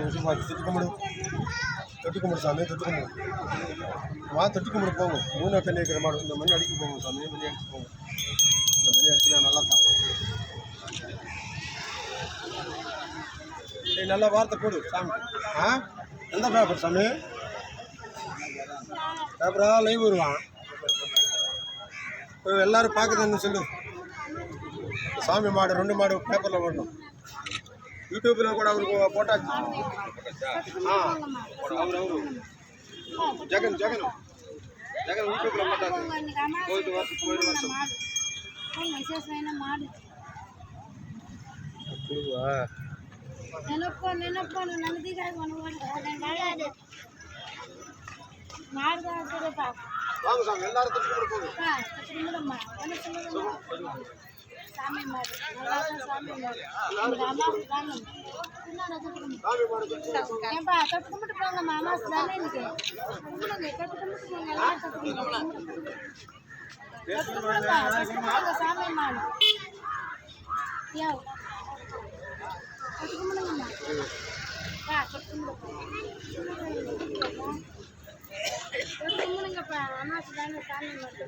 தொட்டு கும்பிடு, தொட்டு கும்பிடு சாமி, தொட்டு கும்பிடு. தொட்டு கும்பிடு போங்க. 3 தண்ணி வைக்கிற மாடு இந்த மணி அடிக்க போங்க சாமி, மணி அடிச்சு போங்க. இந்த மணி அடிச்சுனா நல்லா தான். நல்லா வார்த்தை போடு சாமி. எந்த பேப்பர் சாமி? பேப்பரா லைவ் வருவான். எல்லாரும் பார்க்குதுன்னு சொல்லு. சாமி மாடு 2 மாடு பேப்பரில் வரணும். யூடியூப்பில் கூட அவருக்கு போட்டாச்சு. அவரு ஜெகன் யூடியூப்பில் போட்டாச்சு. போயிட்டு வருஷம் வாங்க சாமி, எல்லாரும் சாமி மாடு நல்லா தான் சாமி மாடு ஏன்பா தொட்டு கும்பிட்டு போங்க மாமா தானே இன்னைக்கு கும்பிடுங்க தொட்டு கும்பிட்டு போங்க எல்லாம் தொட்டு கும்பிடுங்க சாமி மாடு யோ தொட்டு கும்பிடுங்கம்மா தொட்டு கும்பிடுங்கப்பா அம்மா தானே சாமி மாடு